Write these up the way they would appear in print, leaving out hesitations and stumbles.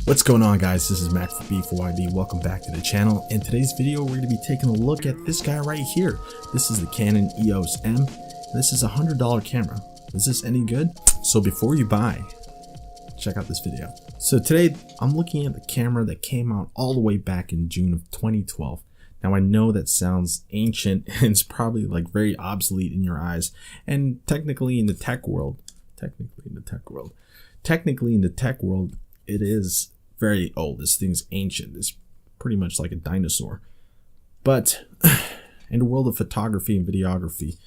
What's going on, guys? This is Mac for B4YD. Welcome back to the channel. In today's video, we're going to be taking a look at this guy right here. This is the Canon EOS M. This is a $100 camera. Is this any good? So before you buy, check out this video. So today, I'm looking at the camera that came out all the way back in June of 2012. Now I know that sounds ancient and it's probably like very obsolete in your eyes, and technically in the tech world, it is very old. This thing's ancient. It's pretty much like a dinosaur. But in the world of photography and videography,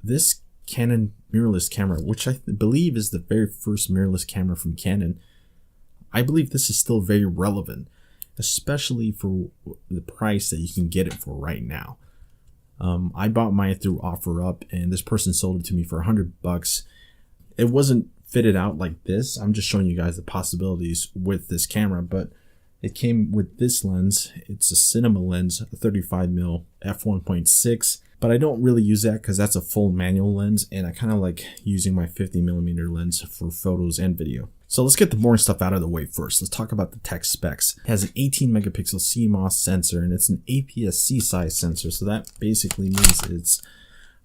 this Canon mirrorless camera, which I believe is the very first mirrorless camera from Canon, I believe this is still very relevant, especially for the price that you can get it for right now. I bought mine through OfferUp, and this person sold it to me for $100. It wasn't fitted out like this. I'm just showing you guys the possibilities with this camera, but it came with this lens. It's a cinema lens, a 35mm f1.6, but I don't really use that because that's a full manual lens, and I kind of like using my 50mm lens for photos and video. So let's get the boring stuff out of the way first. Let's talk about the tech specs. It has an 18 megapixel CMOS sensor, and it's an APS-C size sensor, so that basically means it's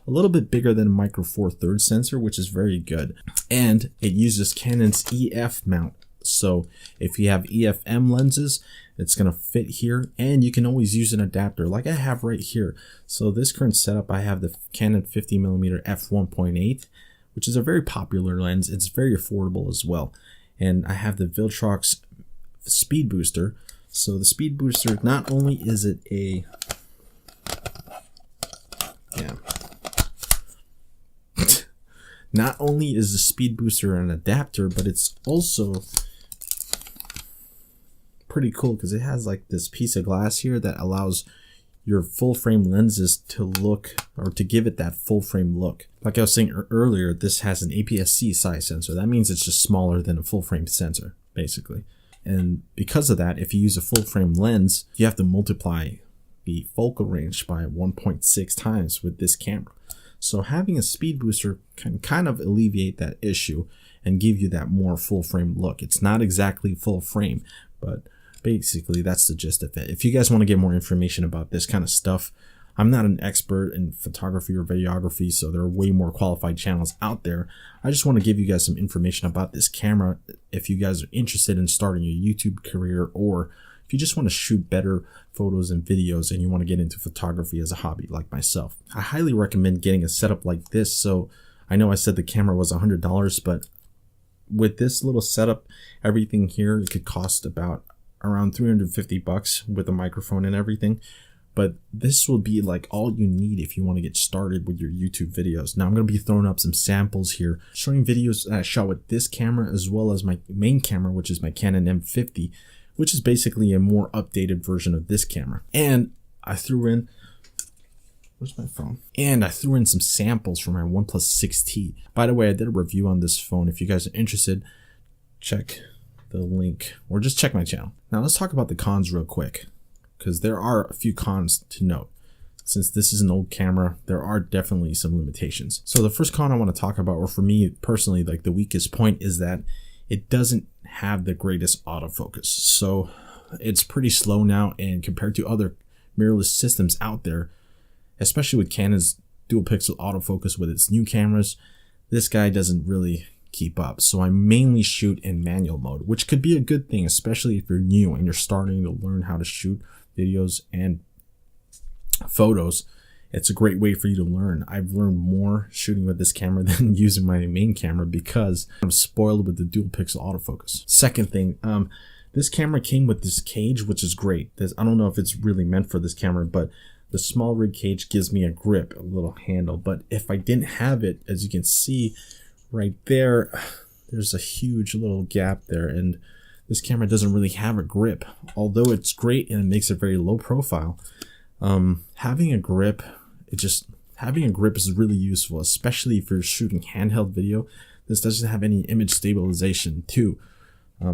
a little bit bigger than a Micro Four Thirds sensor, which is very good. And it uses Canon's EF mount. So if you have EF-M lenses, it's going to fit here, and you can always use an adapter like I have right here. So this current setup, I have the Canon 50mm f1.8, which is a very popular lens. It's very affordable as well. And I have the Viltrox speed booster. So the speed booster, not only is it a not only is the speed booster an adapter, but it's also pretty cool because it has like this piece of glass here that allows your full frame lenses to look, or to give it that full frame look. Like I was saying earlier, this has an APS-C size sensor. That means it's just smaller than a full frame sensor, basically. And because of that, if you use a full frame lens, you have to multiply the focal range by 1.6 times with this camera. So having a speed booster can kind of alleviate that issue and give you that more full frame look. It's not exactly full frame, but basically that's the gist of it. If you guys want to get more information about this kind of stuff, I'm not an expert in photography or videography, so there are way more qualified channels out there. I just want to give you guys some information about this camera if you guys are interested in starting a YouTube career, or if you just want to shoot better photos and videos and you want to get into photography as a hobby like myself. I highly recommend getting a setup like this. So I know I said the camera was $100, but with this little setup, everything here, it could cost about around $350 with a microphone and everything. But this will be like all you need if you want to get started with your YouTube videos. Now I'm going to be throwing up some samples here, showing videos that I shot with this camera as well as my main camera, which is my Canon M50, which is basically a more updated version of this camera. And I threw in, where's my phone? And I threw in some samples from my OnePlus 6T. By the way, I did a review on this phone. If you guys are interested, check the link or just check my channel. Now let's talk about the cons real quick, because there are a few cons to note. Since this is an old camera, there are definitely some limitations. So the first con I want to talk about, or for me personally, like the weakest point, is that it doesn't have the greatest autofocus. So it's pretty slow now, and compared to other mirrorless systems out there, especially with Canon's dual pixel autofocus with its new cameras, this guy doesn't really keep up. So I mainly shoot in manual mode, which could be a good thing, especially if you're new and you're starting to learn how to shoot videos and photos. It's a great way for you to learn. I've learned more shooting with this camera than using my main camera because I'm spoiled with the dual pixel autofocus. Second thing, this camera came with this cage, which is great. I don't know if it's really meant for this camera, but the small rig cage gives me a grip, a little handle. But if I didn't have it, as you can see right there, there's a huge little gap there, and this camera doesn't really have a grip. Although it's great and it makes it very low profile, having a grip is really useful, especially if you're shooting handheld video. This doesn't have any image stabilization too.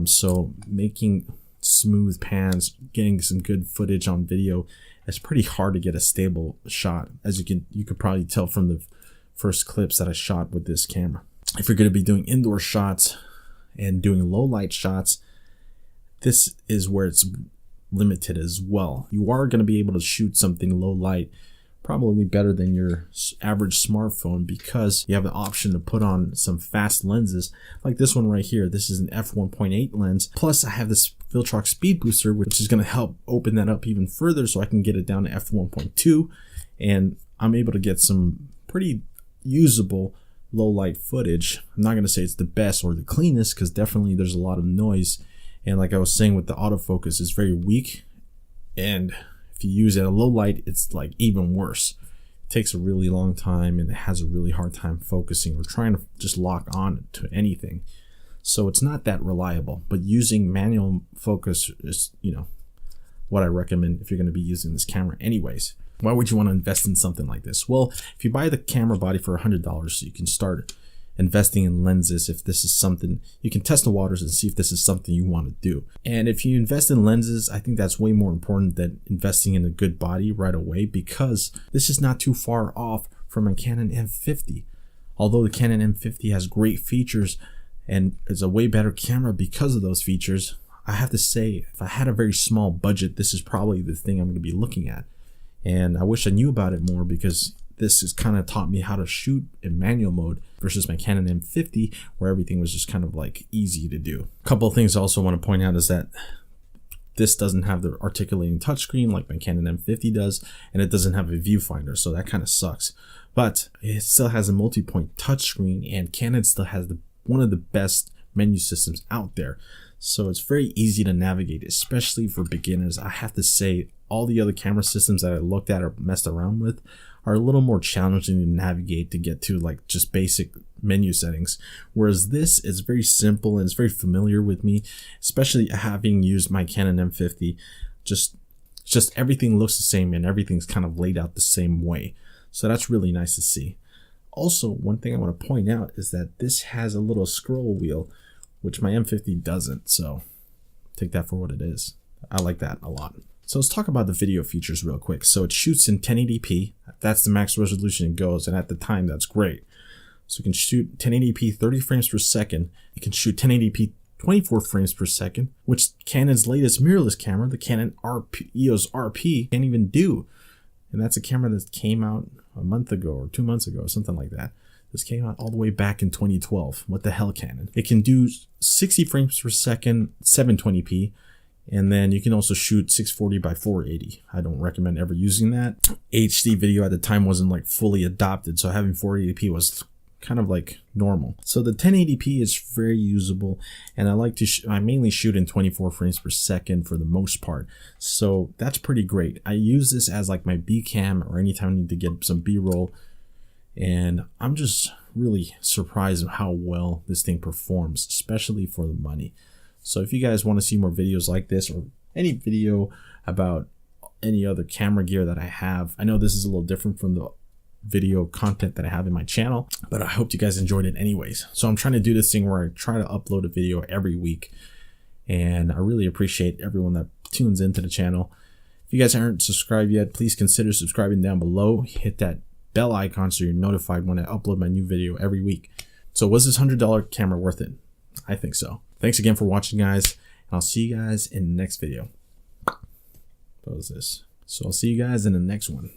So making smooth pans, getting some good footage on video, it's pretty hard to get a stable shot, as you could probably tell from the first clips that I shot with this camera. If you're going to be doing indoor shots and doing low light shots, this is where it's limited as well. You are going to be able to shoot something low light probably better than your average smartphone, because you have the option to put on some fast lenses like this one right here. This is an f1.8 lens, plus I have this Filtrock speed booster, which is going to help open that up even further so I can get it down to f1.2, and I'm able to get some pretty usable low light footage. I'm not going to say it's the best or the cleanest, because definitely there's a lot of noise, and like I was saying with the autofocus, it's very weak, and if you use it at low light, it's like even worse. It takes a really long time, and it has a really hard time focusing or trying to just lock on to anything. So it's not that reliable, but using manual focus is, you know, what I recommend if you're going to be using this camera anyways. Why would you want to invest in something like this? Well, if you buy the camera body for $100, you can start investing in lenses. If this is something, you can test the waters and see if this is something you want to do. And if you invest in lenses, I think that's way more important than investing in a good body right away, because this is not too far off from a Canon M50. Although the Canon M50 has great features and is a way better camera because of those features, I have to say, if I had a very small budget, this is probably the thing I'm going to be looking at. And I wish I knew about it more, because this has kind of taught me how to shoot in manual mode versus my Canon M50, where everything was just kind of like easy to do. A couple of things I also want to point out is that this doesn't have the articulating touchscreen like my Canon M50 does, and it doesn't have a viewfinder, so that kind of sucks. But it still has a multi-point touchscreen, and Canon still has one of the best menu systems out there. So it's very easy to navigate, especially for beginners. I have to say, all the other camera systems that I looked at or messed around with are a little more challenging to navigate to get to, like just basic menu settings. Whereas this is very simple and it's very familiar with me, especially having used my Canon M50. Just everything looks the same and everything's kind of laid out the same way. So that's really nice to see. Also, one thing I want to point out is that this has a little scroll wheel, which my M50 doesn't. So take that for what it is. I like that a lot. So let's talk about the video features real quick. So it shoots in 1080p. That's the max resolution it goes, and at the time that's great. So you can shoot 1080p 30 frames per second. You can shoot 1080p 24 frames per second, which Canon's latest mirrorless camera, the Canon EOS RP, can't even do. And that's a camera that came out a month ago or 2 months ago or something like that. This came out all the way back in 2012. What the hell, Canon? It can do 60 frames per second, 720p. And then you can also shoot 640 by 480. I don't recommend ever using that. HD video at the time wasn't like fully adopted, so having 480p was kind of like normal. So the 1080p is very usable, and I like to I mainly shoot in 24 frames per second for the most part. So that's pretty great. I use this as like my B cam or anytime I need to get some B-roll, and I'm just really surprised at how well this thing performs, especially for the money. So if you guys want to see more videos like this, or any video about any other camera gear that I have, I know this is a little different from the video content that I have in my channel, but I hope you guys enjoyed it anyways. So I'm trying to do this thing where I try to upload a video every week, and I really appreciate everyone that tunes into the channel. If you guys aren't subscribed yet, please consider subscribing down below. Hit that bell icon so you're notified when I upload my new video every week. So was this $100 camera worth it? I think so. Thanks again for watching, guys, and I'll see you guys in the next video. What was this? So I'll see you guys in the next one.